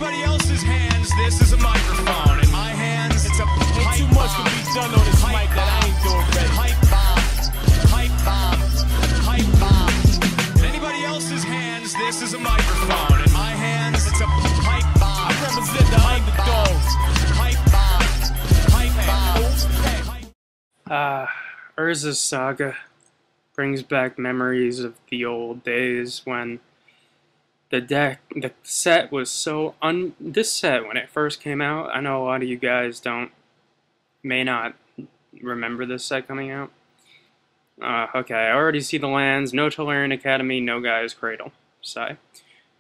anybody else's hands, this is a microphone. In my hands, it's a pipe bomb. Too much can be done on this mic that I ain't doing ready. Pipe bombs, pipe bombs, pipe bombs. In anybody else's hands, this is a microphone. In my hands, it's a pipe bomb. I represent the underdogs. Pipe bombs, pipe bombs. Urza's Saga brings back memories of the old days when the set was so this set, when it first came out, I know a lot of you guys may not remember this set coming out. Okay, I already see the lands, no Tolarian Academy, no Gaea's Cradle. Sigh.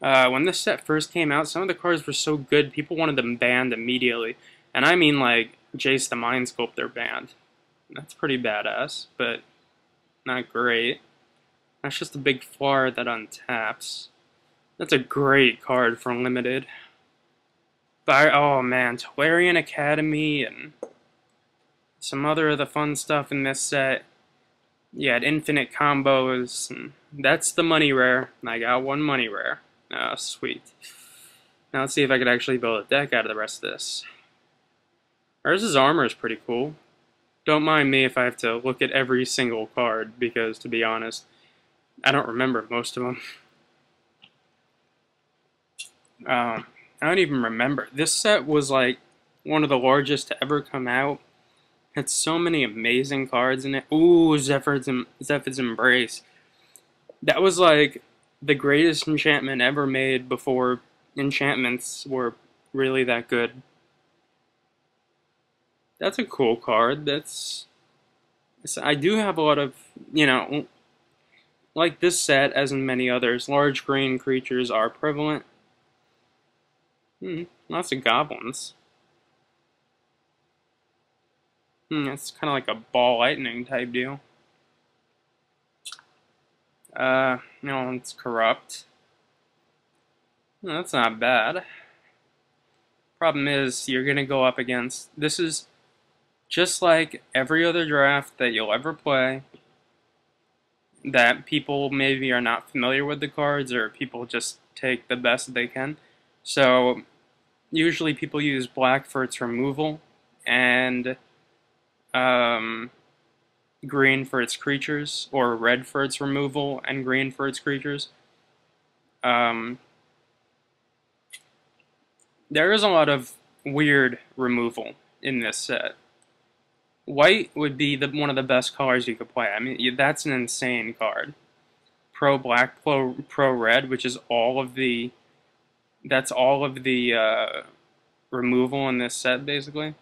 When this set first came out, some of the cards were so good, people wanted them banned immediately. And I mean like Jace the Mind Sculptor banned. That's pretty badass, but not great. That's just a big flower that untaps. That's a great card for limited. But oh man, Tolarian Academy and some other of the fun stuff in this set. You had infinite combos, and that's the money rare. I got one money rare. Oh, sweet. Now let's see if I could actually build a deck out of the rest of this. Urza's armor is pretty cool. Don't mind me if I have to look at every single card, because to be honest, I don't remember most of them. I don't even remember. This set was like one of the largest to ever come out. Had so many amazing cards in it. Ooh, Zephyr's Embrace. That was like the greatest enchantment ever made before enchantments were really that good. That's a cool card. I do have a lot of, you know, like this set, as in many others, large green creatures are prevalent. Lots of goblins. It's kind of like a ball lightning type deal. No, it's corrupt. That's not bad. Problem is, you're gonna go up against, this is just like every other draft that you'll ever play, that people maybe are not familiar with the cards, or people just take the best they can. So usually people use black for its removal, and green for its creatures, or red for its removal, and green for its creatures. There is a lot of weird removal in this set. White would be one of the best colors you could play. I mean, that's an insane card. Pro black, pro red, which is all of the removal in this set, basically.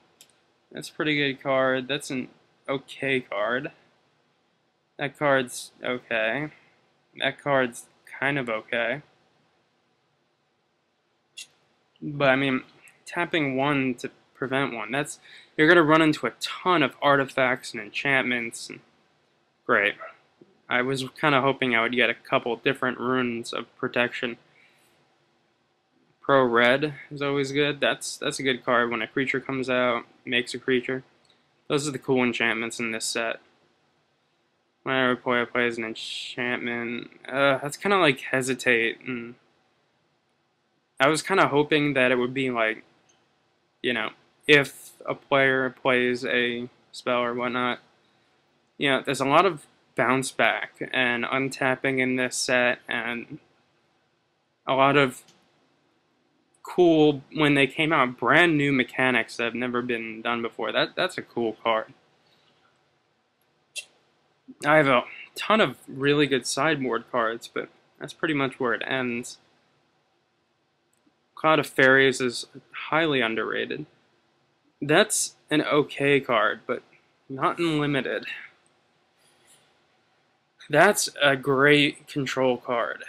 That's a pretty good card. That's an okay card. That card's okay. That card's kind of okay. But I mean, tapping one to prevent one, you're gonna run into a ton of artifacts and enchantments. And great. I was kind of hoping I would get a couple different runes of protection. Pro red is always good. That's a good card when a creature comes out, makes a creature. Those are the cool enchantments in this set. Whenever a player plays an enchantment, that's kind of like hesitate, and I was kind of hoping that it would be like, you know, if a player plays a spell or whatnot, you know, there's a lot of bounce back and untapping in this set, and a lot of cool, when they came out, brand new mechanics that have never been done before. That's a cool card. I have a ton of really good sideboard cards, but that's pretty much where it ends. Cloud of Fairies is highly underrated. That's an okay card, but not unlimited. That's a great control card.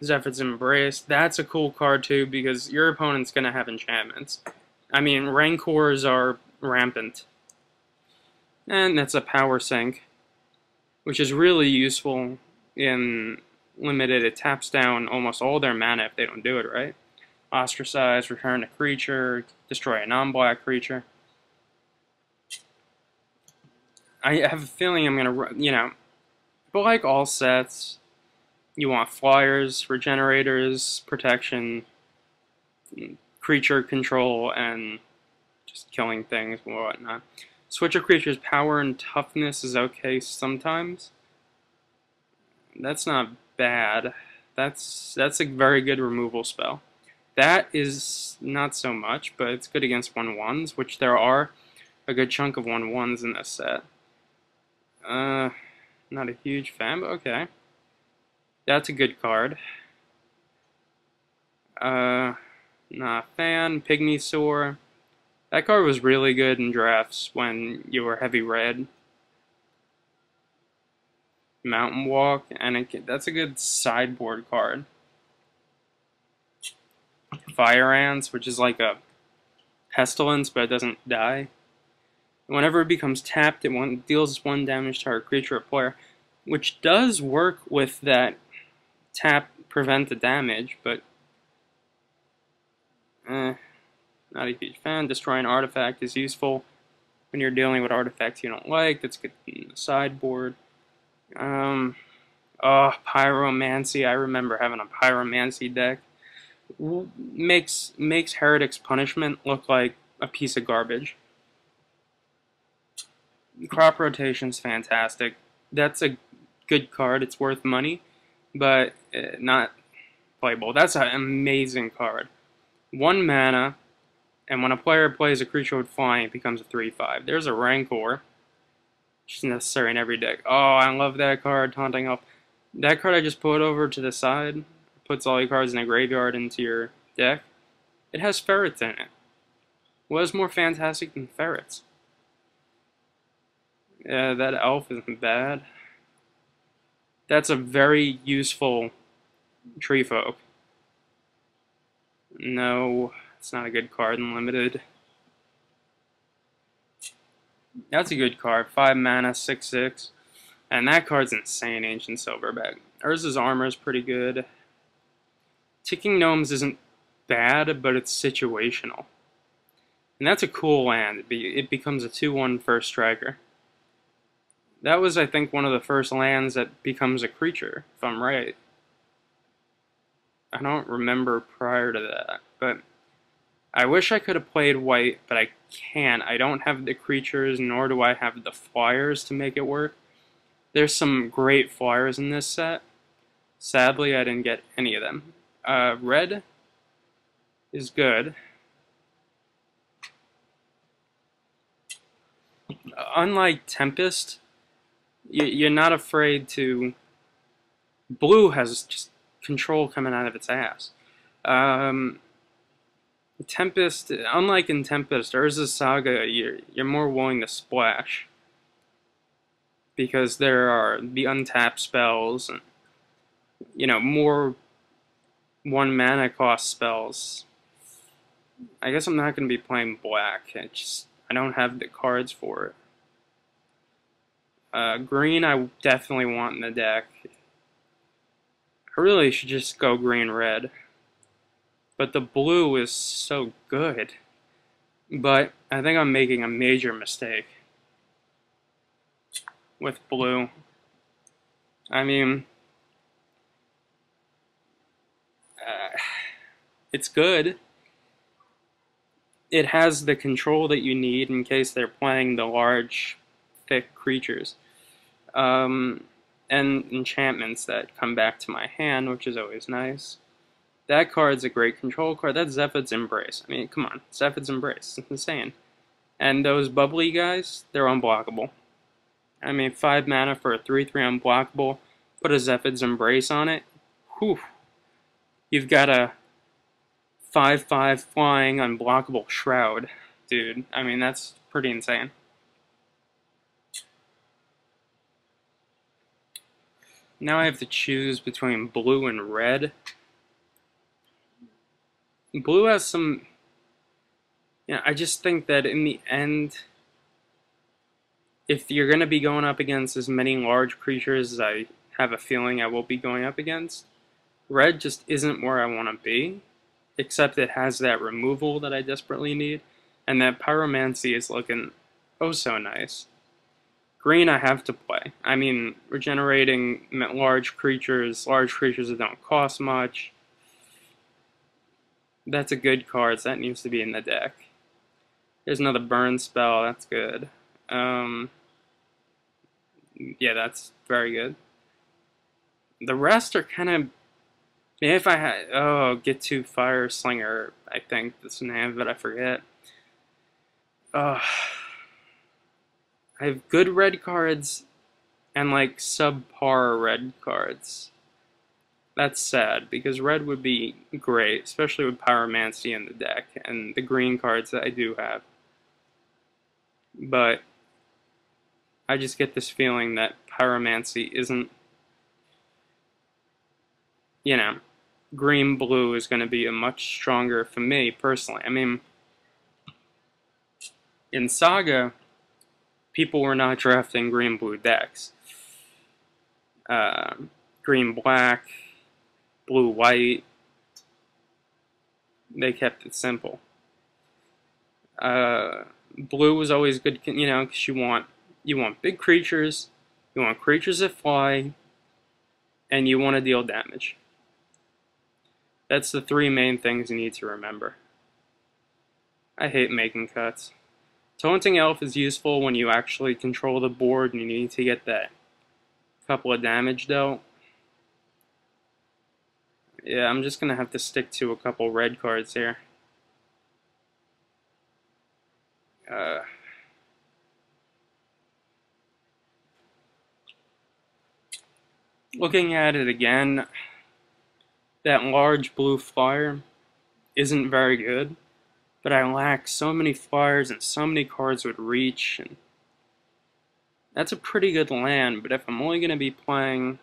Zephyr's Embrace, that's a cool card too, because your opponent's going to have enchantments. I mean, Rancors are rampant. And that's a power sink, which is really useful in limited. It taps down almost all their mana if they don't do it right. Ostracize, return a creature, destroy a non-black creature. I have a feeling I'm going to, you know, but like all sets, you want flyers, regenerators, protection, creature control and just killing things and whatnot. Switch a creature's power and toughness is okay sometimes. That's not bad. That's a very good removal spell. That is not so much, but it's good against 1/1s, which there are a good chunk of 1/1s in this set. Not a huge fan, but okay. That's a good card. Not a fan. Pygmy Soar. That card was really good in drafts when you were heavy red. Mountain Walk, and that's a good sideboard card. Fire Ants, which is like a pestilence, but it doesn't die. Whenever it becomes tapped, it deals 1 damage to our creature or player, which does work with that tap prevent the damage, but not a huge fan. Destroy an artifact is useful when you're dealing with artifacts you don't like. That's good in the sideboard. Oh, Pyromancy. I remember having a Pyromancy deck. Makes Heretic's Punishment look like a piece of garbage. Crop Rotation's fantastic. That's a good card. It's worth money, but not playable. That's an amazing card. 1 mana, and when a player plays a creature with flying, it becomes a 3/5. There's a Rancor, which is necessary in every deck. Oh, I love that card, Taunting Elf. That card I just put over to the side, puts all your cards in a graveyard into your deck. It has ferrets in it. What is more fantastic than ferrets? Yeah, that elf isn't bad. That's a very useful tree folk. No, it's not a good card in limited. That's a good card. 5 mana, 6/6. And that card's insane, Ancient Silverback. Urza's armor is pretty good. Ticking Gnomes isn't bad, but it's situational. And that's a cool land. It becomes a 2/1 first striker. That was, I think, one of the first lands that becomes a creature, if I'm right. I don't remember prior to that, but I wish I could have played white, but I can't. I don't have the creatures, nor do I have the flyers to make it work. There's some great flyers in this set. Sadly, I didn't get any of them. Red is good. Unlike Tempest, you're not afraid to... Blue has just control coming out of its ass. Tempest, unlike in Tempest, Urza's Saga, you're more willing to splash. Because there are the untapped spells, and, you know, more 1 mana cost spells. I guess I'm not going to be playing black. I don't have the cards for it. Green, I definitely want in the deck. I really should just go green-red. But the blue is so good. But I think I'm making a major mistake with blue. I mean, it's good. It has the control that you need in case they're playing the large, thick creatures. And enchantments that come back to my hand, which is always nice. That card's a great control card. That's Zephyr's Embrace. I mean, come on. Zephyr's Embrace. It's insane. And those bubbly guys, they're unblockable. I mean, 5 mana for a 3/3 unblockable. Put a Zephyr's Embrace on it. Whew. You've got a 5/5 flying unblockable Shroud. Dude, I mean, that's pretty insane. Now I have to choose between blue and red. Blue has some... I just think that in the end, if you're going to be going up against as many large creatures as I have a feeling I will be going up against, red just isn't where I want to be, except it has that removal that I desperately need, and that Pyromancy is looking oh so nice. Green I have to play. I mean, regenerating large creatures that don't cost much. That's a good card, so that needs to be in the deck. There's another burn spell, that's good. Yeah, that's very good. The rest are kind of... Maybe if I had... Oh, get to Fire Slinger, I think that's the name, but I forget. I have good red cards and like subpar red cards. That's sad, because red would be great, especially with Pyromancy in the deck, and the green cards that I do have. But I just get this feeling that Pyromancy isn't, you know, green-blue is going to be a much stronger for me, personally. I mean, in Saga, people were not drafting green-blue decks. Green-black, blue-white, they kept it simple. Blue was always good, you know, because you want big creatures, you want creatures that fly, and you want to deal damage. That's the three main things you need to remember. I hate making cuts. Taunting Elf is useful when you actually control the board and you need to get that couple of damage dealt. Yeah, I'm just gonna have to stick to a couple red cards here. Looking at it again, that large blue flyer isn't very good, but I lack so many flyers and so many cards with reach, and that's a pretty good land. But if I'm only going to be playing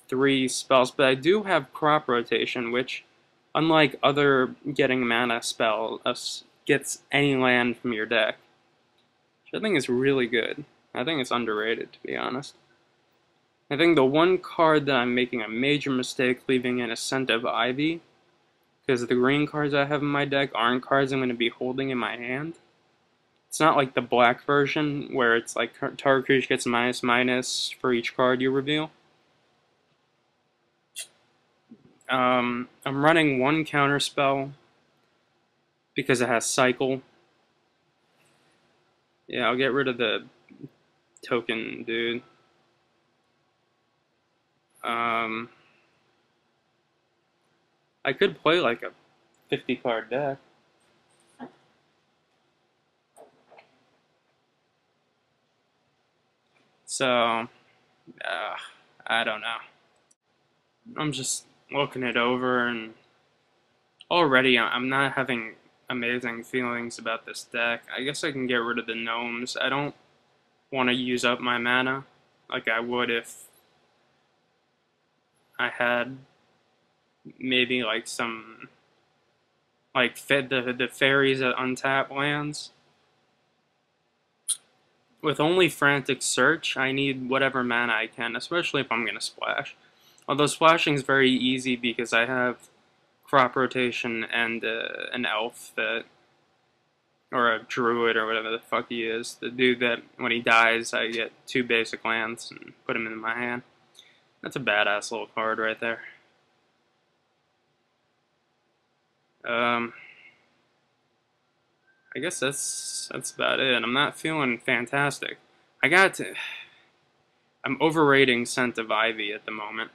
3 spells, but I do have crop rotation, which, unlike other getting mana spells, gets any land from your deck, which I think is really good. I think it's underrated, to be honest. I think the one card that I'm making a major mistake leaving in is Scent of Ivy, because the green cards I have in my deck aren't cards I'm going to be holding in my hand. It's not like the black version, where it's like target creature gets --/ for each card you reveal. I'm running one counter spell because it has Cycle. Yeah, I'll get rid of the token dude. I could play like a 50 card deck. So, I don't know. I'm just looking it over, and already I'm not having amazing feelings about this deck. I guess I can get rid of the gnomes. I don't want to use up my mana like I would if I had maybe like some, like the fairies that untap lands. With only Frantic Search, I need whatever mana I can, especially if I'm going to splash. Although splashing is very easy because I have crop rotation and an elf that, or a druid or whatever the fuck he is, the dude that when he dies I get 2 basic lands and put him in my hand. That's a badass little card right there. I guess that's about it. I'm not feeling fantastic. I'm overrating Scent of Ivy at the moment.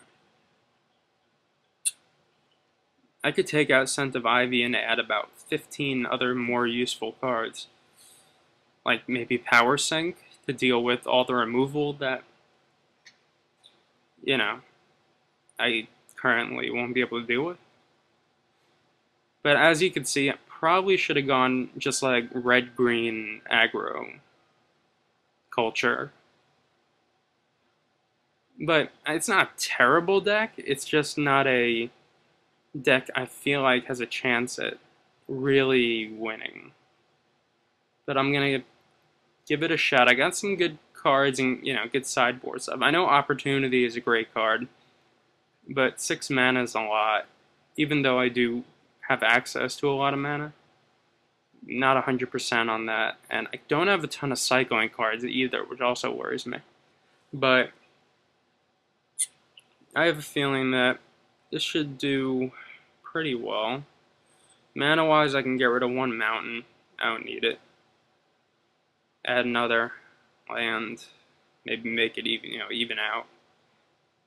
I could take out Scent of Ivy and add about 15 other more useful cards. Like maybe Power Sink to deal with all the removal that, you know, I currently won't be able to deal with. But as you can see, I probably should have gone just like red-green aggro culture. But it's not a terrible deck, it's just not a deck I feel like has a chance at really winning. But I'm gonna give it a shot. I got some good cards and, you know, good sideboard stuff. I know Opportunity is a great card, but 6 mana is a lot, even though I do have access to a lot of mana. Not 100% on that, and I don't have a ton of cycling cards either, which also worries me. But I have a feeling that this should do pretty well. Mana-wise, I can get rid of one mountain. I don't need it. Add another land. Maybe make it even, even out.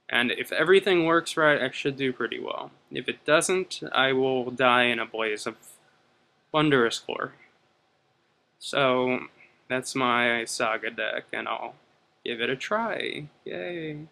And if everything works right, I should do pretty well. If it doesn't, I will die in a blaze of wondrous glory. So, that's my Saga deck, and I'll give it a try. Yay!